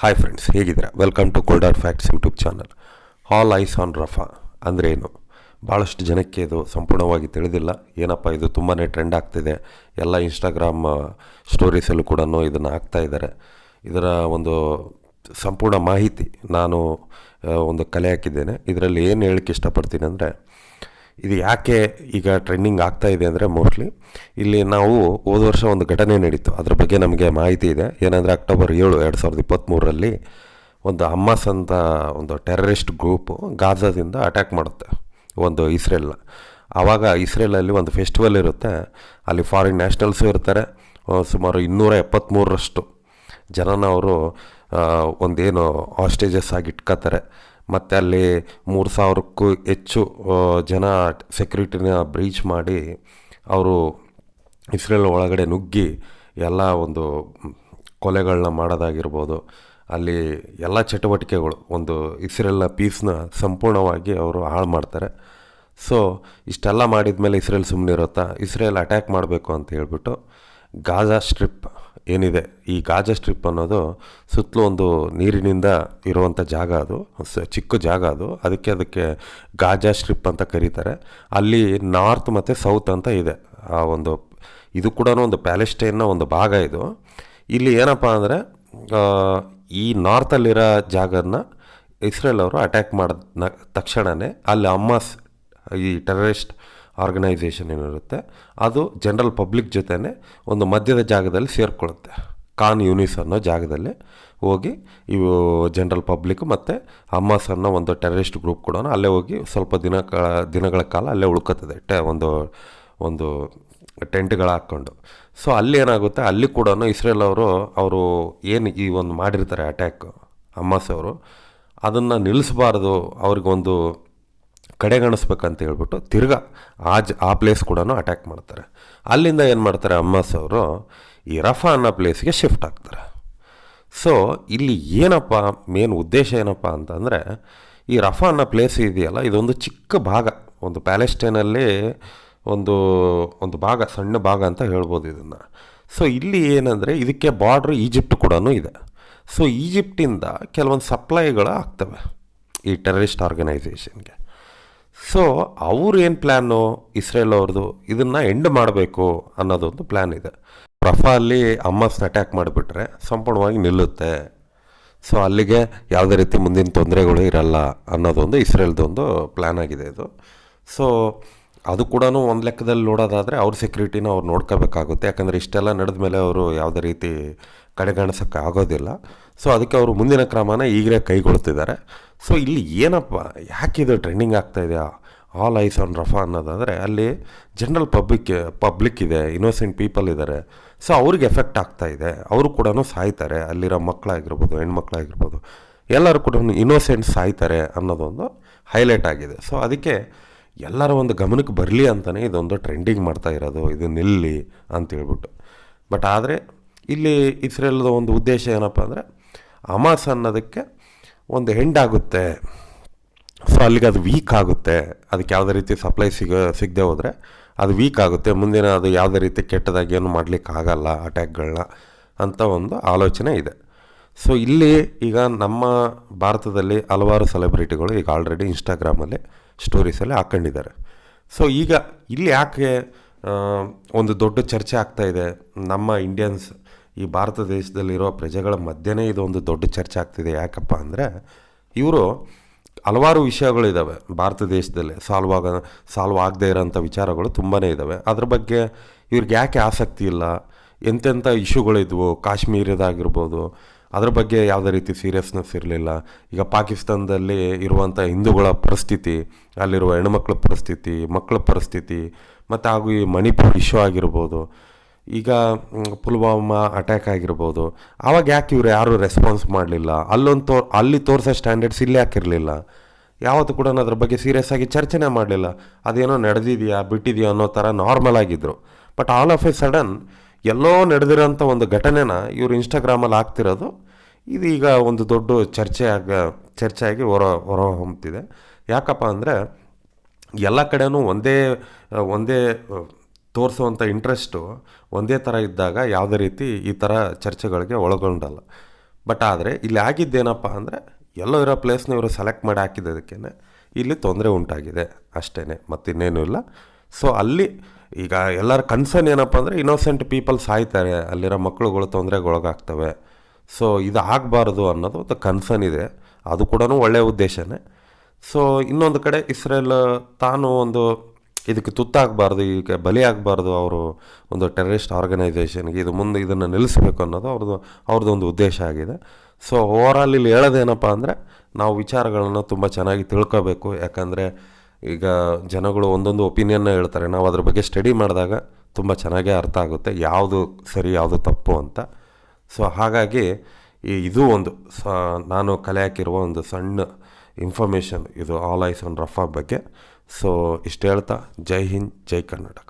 Hi friends, ಹೇಗಿದ್ದೀರಾ? Welcome to colder facts YouTube channel. All eyes on Rafah ಅಂದರೆ ಏನು? ಭಾಳಷ್ಟು ಜನಕ್ಕೆ ಇದು ಸಂಪೂರ್ಣವಾಗಿ ತಿಳಿದಿಲ್ಲ. ಏನಪ್ಪ ಇದು ತುಂಬಾ ಟ್ರೆಂಡ್ ಆಗ್ತಿದೆ. ಎಲ್ಲ ಇನ್ಸ್ಟಾಗ್ರಾಮ್ ಸ್ಟೋರೀಸಲ್ಲೂ ಕೂಡ ಇದನ್ನು ಹಾಕ್ತಾಯಿದ್ದಾರೆ. ಇದರ ಒಂದು ಸಂಪೂರ್ಣ ಮಾಹಿತಿ ನಾನು ಒಂದು ಕಲೆ ಹಾಕಿದ್ದೇನೆ. ಇದರಲ್ಲಿ ಏನು ಹೇಳಕ್ಕೆ ಇಷ್ಟಪಡ್ತೀನಿ ಅಂದರೆ, ಇದು ಯಾಕೆ ಈಗ ಟ್ರೆಂಡಿಂಗ್ ಆಗ್ತಾಯಿದೆ ಅಂದರೆ, ಮೋಸ್ಟ್ಲಿ ಇಲ್ಲಿ ನಾವು ಹೋದ ವರ್ಷ ಒಂದು ಘಟನೆ ನಡೀತು, ಅದ್ರ ಬಗ್ಗೆ ನಮಗೆ ಮಾಹಿತಿ ಇದೆ. ಏನಂದರೆ October 7, 2023 ಒಂದು ಹಮಾಸ್ ಅಂತ ಒಂದು ಟೆರರಿಸ್ಟ್ ಗ್ರೂಪು ಗಾಜಾದಿಂದ ಅಟ್ಯಾಕ್ ಮಾಡುತ್ತೆ ಒಂದು ಇಸ್ರೇಲ್ನ. ಆವಾಗ ಇಸ್ರೇಲಲ್ಲಿ ಒಂದು ಫೆಸ್ಟಿವಲ್ ಇರುತ್ತೆ, ಅಲ್ಲಿ ಫಾರಿನ್ ನ್ಯಾಷನಲ್ಸು ಇರ್ತಾರೆ. ಸುಮಾರು 273ರಷ್ಟು ಜನನ ಅವರು ಒಂದೇನು ಹಾಸ್ಟೇಜಸ್ ಆಗಿ ಇಟ್ಕೋತಾರೆ. ಮತ್ತು ಅಲ್ಲಿ 3000ಕ್ಕೂ ಹೆಚ್ಚು ಜನ ಸೆಕ್ಯೂರಿಟಿನ ಬ್ರೀಚ್ ಮಾಡಿ ಅವರು ಇಸ್ರೇಲ್ ಒಳಗಡೆ ನುಗ್ಗಿ ಎಲ್ಲ ಒಂದು ಕೊಲೆಗಳನ್ನ ಮಾಡೋದಾಗಿರ್ಬೋದು, ಅಲ್ಲಿ ಎಲ್ಲ ಚಟುವಟಿಕೆಗಳು, ಒಂದು ಇಸ್ರೇಲ್ನ ಪೀಸ್ನ ಸಂಪೂರ್ಣವಾಗಿ ಅವರು ಹಾಳು ಮಾಡ್ತಾರೆ. ಸೊ ಇಷ್ಟೆಲ್ಲ ಮಾಡಿದ ಮೇಲೆ ಇಸ್ರೇಲ್ ಸುಮ್ಮನೆ ಇರುತ್ತಾ? ಇಸ್ರೇಲ್ ಅಟ್ಯಾಕ್ ಮಾಡಬೇಕು ಅಂತ ಹೇಳ್ಬಿಟ್ಟು ಗಾಜಾ ಸ್ಟ್ರಿಪ್ ಏನಿದೆ, ಈ ಗಾಜಾ ಸ್ಟ್ರಿಪ್ ಅನ್ನೋದು ಸುತ್ತಲೂ ಒಂದು ನೀರಿನಿಂದ ಇರುವಂಥ ಜಾಗ, ಅದು ಚಿಕ್ಕ ಜಾಗ, ಅದಕ್ಕೆ ಗಾಜಾ ಸ್ಟ್ರಿಪ್ ಅಂತ ಕರೀತಾರೆ. ಅಲ್ಲಿ ನಾರ್ತ್ ಮತ್ತು ಸೌತ್ ಅಂತ ಇದೆ. ಆ ಒಂದು ಇದು ಕೂಡ ಒಂದು ಪ್ಯಾಲೆಸ್ಟೈನ್ನ ಒಂದು ಭಾಗ ಇದು. ಇಲ್ಲಿ ಏನಪ್ಪ ಅಂದರೆ, ಈ ನಾರ್ತಲ್ಲಿರೋ ಜಾಗನ ಇಸ್ರೇಲ್ ಅವರು ಅಟ್ಯಾಕ್ ಮಾಡಿದ ತಕ್ಷಣವೇ ಅಲ್ಲಿ ಹಮಾಸ್, ಈ ಟೆರರಿಸ್ಟ್ ಆರ್ಗನೈಸೇಷನ್ ಏನಿರುತ್ತೆ, ಅದು ಜನರಲ್ ಪಬ್ಲಿಕ್ ಜೊತೆನೇ ಒಂದು ಮಧ್ಯದ ಜಾಗದಲ್ಲಿ ಸೇರಿಕೊಳ್ಳುತ್ತೆ. ಖಾನ್ ಯೂನಿಸ್ ಅನ್ನೋ ಜಾಗದಲ್ಲಿ ಹೋಗಿ ಇವು ಜನರಲ್ ಪಬ್ಲಿಕ್ ಮತ್ತು ಹಮಾಸ್ ಅನ್ನೋ ಒಂದು ಟೆರರಿಸ್ಟ್ ಗ್ರೂಪ್ ಕೂಡ ಅಲ್ಲೇ ಹೋಗಿ ಸ್ವಲ್ಪ ದಿನಗಳ ಕಾಲ ಅಲ್ಲೇ ಉಳ್ಕೋತದೆ, ಒಂದು ಟೆಂಟ್ಗಳು ಹಾಕ್ಕೊಂಡು. ಸೊ ಅಲ್ಲಿ ಏನಾಗುತ್ತೆ, ಅಲ್ಲಿ ಕೂಡ ಇಸ್ರೇಲ್ ಅವರು ಏನು ಈ ಒಂದು ಮಾಡಿರ್ತಾರೆ ಅಟ್ಯಾಕ್, ಹಮಾಸ್ ಅವರು ಅದನ್ನು ನಿಲ್ಲಿಸಬಾರ್ದು, ಅವ್ರಿಗೊಂದು ಕಡೆಗಣಿಸ್ಬೇಕಂತ ಹೇಳ್ಬಿಟ್ಟು ತಿರ್ಗಾ ಆ ಪ್ಲೇಸ್ ಕೂಡ ಅಟ್ಯಾಕ್ ಮಾಡ್ತಾರೆ. ಅಲ್ಲಿಂದ ಏನು ಮಾಡ್ತಾರೆ, ಹಮಾಸ್ ಅವರು ಈ ರಫಾ ಅನ್ನೋ ಪ್ಲೇಸ್ಗೆ ಶಿಫ್ಟ್ ಆಗ್ತಾರೆ. ಸೊ ಇಲ್ಲಿ ಏನಪ್ಪ ಮೇನ್ ಉದ್ದೇಶ ಏನಪ್ಪ ಅಂತಂದರೆ, ಈ ರಫಾ ಅನ್ನೋ ಪ್ಲೇಸ್ ಇದೆಯಲ್ಲ, ಇದೊಂದು ಚಿಕ್ಕ ಭಾಗ, ಒಂದು ಪ್ಯಾಲೆಸ್ಟೈನಲ್ಲಿ ಒಂದು ಭಾಗ, ಸಣ್ಣ ಭಾಗ ಅಂತ ಹೇಳ್ಬೋದು ಇದನ್ನು. ಸೊ ಇಲ್ಲಿ ಏನಂದರೆ, ಇದಕ್ಕೆ ಬಾರ್ಡ್ರ್ ಈಜಿಪ್ಟ್ ಕೂಡ ಇದೆ. ಸೊ ಈಜಿಪ್ಟಿಂದ ಕೆಲವೊಂದು ಸಪ್ಲೈಗಳು ಆಗ್ತವೆ ಈ ಟೆರರಿಸ್ಟ್ ಆರ್ಗನೈಸೇಷನ್ಗೆ. ಸೊ ಅವ್ರು ಏನು ಪ್ಲ್ಯಾನು, ಇಸ್ರೇಲ್ ಅವ್ರದ್ದು ಇದನ್ನು ಎಂಡ್ ಮಾಡಬೇಕು ಅನ್ನೋದೊಂದು ಪ್ಲ್ಯಾನ್ ಇದೆ. ರಫಾ ಅಲ್ಲಿ ಹಮಾಸ್ನ ಅಟ್ಯಾಕ್ ಮಾಡಿಬಿಟ್ರೆ ಸಂಪೂರ್ಣವಾಗಿ ನಿಲ್ಲುತ್ತೆ. ಸೊ ಅಲ್ಲಿಗೆ ಯಾವುದೇ ರೀತಿ ಮುಂದಿನ ತೊಂದರೆಗಳು ಇರಲ್ಲ ಅನ್ನೋದೊಂದು ಇಸ್ರೇಲ್ದೊಂದು ಪ್ಲ್ಯಾನ್ ಆಗಿದೆ ಇದು. ಸೊ ಅದು ಕೂಡ ಒಂದು ಲೆಕ್ಕದಲ್ಲಿ ನೋಡೋದಾದರೆ ಅವ್ರ ಸೆಕ್ಯೂರಿಟಿನ ಅವ್ರು ನೋಡ್ಕೋಬೇಕಾಗುತ್ತೆ. ಯಾಕಂದರೆ ಇಷ್ಟೆಲ್ಲ ನಡೆದ ಮೇಲೆ ಅವರು ಯಾವುದೇ ರೀತಿ ಕಡೆಗಣಿಸೋಕ್ಕೆ ಆಗೋದಿಲ್ಲ. ಸೊ ಅದಕ್ಕೆ ಅವರು ಮುಂದಿನ ಕ್ರಮನ ಈಗಲೇ ಕೈಗೊಳ್ತಿದ್ದಾರೆ. ಸೊ ಇಲ್ಲಿ ಏನಪ್ಪ, ಯಾಕಿದು ಟ್ರೆಂಡಿಂಗ್ ಆಗ್ತಾಯಿದೆ ಆಲ್ ಐಸ್ ಆನ್ ರಫಾ ಅನ್ನೋದಾದರೆ, ಅಲ್ಲಿ ಜನರಲ್ ಪಬ್ಲಿಕ್ ಇದೆ, ಇನ್ನೋಸೆಂಟ್ ಪೀಪಲ್ ಇದ್ದಾರೆ. ಸೊ ಅವ್ರಿಗೆ ಎಫೆಕ್ಟ್ ಆಗ್ತಾಯಿದೆ, ಅವರು ಕೂಡ ಸಾಯ್ತಾರೆ. ಅಲ್ಲಿರೋ ಮಕ್ಕಳಾಗಿರ್ಬೋದು, ಹೆಣ್ಮಕ್ಳಾಗಿರ್ಬೋದು, ಎಲ್ಲರೂ ಕೂಡ ಇನ್ನೋಸೆಂಟ್ ಸಾಯ್ತಾರೆ ಅನ್ನೋದೊಂದು ಹೈಲೈಟ್ ಆಗಿದೆ. ಸೊ ಅದಕ್ಕೆ ಎಲ್ಲರ ಒಂದು ಗಮನಕ್ಕೆ ಬರಲಿ ಅಂತಲೇ ಇದೊಂದು ಟ್ರೆಂಡಿಂಗ್ ಮಾಡ್ತಾ ಇರೋದು, ಇದು ನಿಲ್ಲಿ ಅಂತೇಳ್ಬಿಟ್ಟು. ಬಟ್ ಆದರೆ ಇಲ್ಲಿ ಇಸ್ರೇಲ್ದ ಒಂದು ಉದ್ದೇಶ ಏನಪ್ಪ ಅಂದರೆ, ಹಮಾಸ್ ಅನ್ನೋದಕ್ಕೆ ಒಂದು ಎಂಡ್ ಆಗುತ್ತೆ. ಸೊ ಅಲ್ಲಿಗೆ ಅದು ವೀಕ್ ಆಗುತ್ತೆ, ಅದಕ್ಕೆ ಯಾವುದೇ ರೀತಿ ಸಪ್ಲೈ ಸಿಗದೆ ಹೋದರೆ ಅದು ವೀಕ್ ಆಗುತ್ತೆ, ಮುಂದಿನ ಅದು ಯಾವುದೇ ರೀತಿ ಕೆಟ್ಟದಾಗಿ ಏನು ಮಾಡಲಿಕ್ಕೆ ಆಗಲ್ಲ ಅಟ್ಯಾಕ್ಗಳನ್ನ ಅಂತ ಒಂದು ಆಲೋಚನೆ ಇದೆ. ಸೊ ಇಲ್ಲಿ ಈಗ ನಮ್ಮ ಭಾರತದಲ್ಲಿ ಹಲವಾರು ಸೆಲೆಬ್ರಿಟಿಗಳು ಈಗ ಆಲ್ರೆಡಿ ಇನ್ಸ್ಟಾಗ್ರಾಮಲ್ಲಿ ಸ್ಟೋರೀಸಲ್ಲಿ ಹಾಕ್ಕೊಂಡಿದ್ದಾರೆ. ಸೊ ಈಗ ಇಲ್ಲಿ ಯಾಕೆ ಒಂದು ದೊಡ್ಡ ಚರ್ಚೆ ಆಗ್ತಾಯಿದೆ, ನಮ್ಮ ಇಂಡಿಯನ್ಸ್, ಈ ಭಾರತ ದೇಶದಲ್ಲಿರೋ ಪ್ರಜೆಗಳ ಮಧ್ಯೆನೇ ಇದೊಂದು ದೊಡ್ಡ ಚರ್ಚೆ ಆಗ್ತಿದೆ. ಯಾಕಪ್ಪ ಅಂದರೆ, ಇವರು ಹಲವಾರು ವಿಷಯಗಳಿದ್ದಾವೆ ಭಾರತ ದೇಶದಲ್ಲಿ, ಸಾಲ್ವ್ ಆಗದೇ ಇರೋಂಥ ವಿಚಾರಗಳು ತುಂಬಾ ಇದ್ದಾವೆ. ಅದ್ರ ಬಗ್ಗೆ ಇವ್ರಿಗೆ ಯಾಕೆ ಆಸಕ್ತಿ ಇಲ್ಲ? ಎಂತೆಂಥ ಇಶ್ಯೂಗಳಿದ್ವು, ಕಾಶ್ಮೀರದಾಗಿರ್ಬೋದು, ಅದ್ರ ಬಗ್ಗೆ ಯಾವುದೇ ರೀತಿ ಸೀರಿಯಸ್ನೆಸ್ ಇರಲಿಲ್ಲ. ಈಗ ಪಾಕಿಸ್ತಾನದಲ್ಲಿ ಇರುವಂಥ ಹಿಂದೂಗಳ ಪರಿಸ್ಥಿತಿ, ಅಲ್ಲಿರುವ ಹೆಣ್ಮಕ್ಳ ಪರಿಸ್ಥಿತಿ, ಮಕ್ಕಳ ಪರಿಸ್ಥಿತಿ, ಮತ್ತು ಹಾಗೂ ಈ ಮಣಿಪುರ್ ಇಶ್ಯೂ ಆಗಿರ್ಬೋದು, ಈಗ ಪುಲ್ವಾಮಾ ಅಟ್ಯಾಕ್ ಆಗಿರ್ಬೋದು, ಆವಾಗ ಯಾಕೆ ಇವರು ಯಾರೂ ರೆಸ್ಪಾನ್ಸ್ ಮಾಡಲಿಲ್ಲ? ಅಲ್ಲಿ ತೋರಿಸೋ ಸ್ಟ್ಯಾಂಡರ್ಡ್ಸ್ ಇಲ್ಲಿ ಯಾಕಿರಲಿಲ್ಲ? ಯಾವತ್ತೂ ಕೂಡ ಅದ್ರ ಬಗ್ಗೆ ಸೀರಿಯಸ್ ಆಗಿ ಚರ್ಚೆನೇ ಮಾಡಲಿಲ್ಲ. ಅದೇನೋ ನಡೆದಿದೆಯಾ ಬಿಟ್ಟಿದೆಯಾ ಅನ್ನೋ ಥರ ನಾರ್ಮಲ್ ಆಗಿದ್ದರು. But all of a sudden ಎಲ್ಲೋ ನಡೆದಿರೋಂಥ ಒಂದು ಘಟನೆನ ಇವರು ಇನ್ಸ್ಟಾಗ್ರಾಮಲ್ಲಿ ಹಾಕ್ತಿರೋದು, ಇದು ಈಗ ಒಂದು ದೊಡ್ಡ ಚರ್ಚೆಯಾಗಿ ಹೊರಹೊಮ್ಮುತ್ತಿದೆ. ಯಾಕಪ್ಪ ಅಂದರೆ, ಎಲ್ಲ ಕಡೆನೂ ಒಂದೇ ಇಂಟ್ರೆಸ್ಟು ಒಂದೇ ಥರ ಇದ್ದಾಗ ಯಾವುದೇ ರೀತಿ ಈ ಥರ ಚರ್ಚೆಗಳಿಗೆ ಒಳಗೊಂಡಲ್ಲ. ಬಟ್ ಆದರೆ ಇಲ್ಲಿ ಆಗಿದ್ದೇನಪ್ಪ ಅಂದರೆ ಎಲ್ಲೋ ಇರೋ ಪ್ಲೇಸ್ನ ಇವರು ಸೆಲೆಕ್ಟ್ ಮಾಡಿ ಹಾಕಿದ್ದಕ್ಕೆ ಇಲ್ಲಿ ತೊಂದರೆ ಉಂಟಾಗಿದೆ ಅಷ್ಟೇ, ಮತ್ತಿನ್ನೇನೂ ಇಲ್ಲ. ಸೊ ಅಲ್ಲಿ ಈಗ ಎಲ್ಲರ ಕನ್ಸರ್ನ್ ಏನಪ್ಪ ಅಂದರೆ ಇನ್ನೋಸೆಂಟ್ ಪೀಪಲ್ ಸಾಯ್ತಾರೆ, ಅಲ್ಲಿರೋ ಮಕ್ಕಳುಗಳು ತೊಂದರೆಗೊಳಗಾಗ್ತವೆ. ಸೊ ಇದು ಆಗಬಾರ್ದು ಅನ್ನೋದು ಒಂದು ಕನ್ಸರ್ನ್ ಇದೆ, ಅದು ಕೂಡ ಒಳ್ಳೆಯ ಉದ್ದೇಶನೇ. ಸೊ ಇನ್ನೊಂದು ಕಡೆ ಇಸ್ರೇಲ್ ತಾನು ಒಂದು ಇದಕ್ಕೆ ತುತ್ತಾಗಬಾರ್ದು, ಈಗ ಬಲಿಯಾಗಬಾರ್ದು, ಅವರು ಒಂದು ಟೆರರಿಸ್ಟ್ ಆರ್ಗನೈಸೇಷನ್ಗೆ ಇದು ಮುಂದೆ ಇದನ್ನು ನಿಲ್ಲಿಸಬೇಕು ಅನ್ನೋದು ಅವ್ರದ್ದೊಂದು ಉದ್ದೇಶ ಆಗಿದೆ. ಸೊ ಓವರಾಲ್ ಇಲ್ಲಿ ಹೇಳೋದೇನಪ್ಪ ಅಂದರೆ ನಾವು ವಿಚಾರಗಳನ್ನು ತುಂಬ ಚೆನ್ನಾಗಿ ತಿಳ್ಕೋಬೇಕು. ಯಾಕಂದರೆ ಈಗ ಜನಗಳು ಒಂದೊಂದು ಒಪಿನಿಯನ್ನ ಹೇಳ್ತಾರೆ, ನಾವು ಅದ್ರ ಬಗ್ಗೆ ಸ್ಟಡಿ ಮಾಡಿದಾಗ ತುಂಬ ಚೆನ್ನಾಗೇ ಅರ್ಥ ಆಗುತ್ತೆ ಯಾವುದು ಸರಿ ಯಾವುದು ತಪ್ಪು ಅಂತ. ಸೊ ಹಾಗಾಗಿ ಇದು ಒಂದು ನಾನು ಕಲೆ ಹಾಕಿರುವ ಒಂದು ಸಣ್ಣ ಇನ್ಫಾರ್ಮೇಷನ್ ಇದು ಆಲ್ ಐಸ್ ಆನ್ ರಫಾ ಬಗ್ಗೆ. ಸೊ ಇಷ್ಟು ಹೇಳ್ತಾ ಜೈ ಹಿಂದ್, ಜೈ ಕರ್ನಾಟಕ.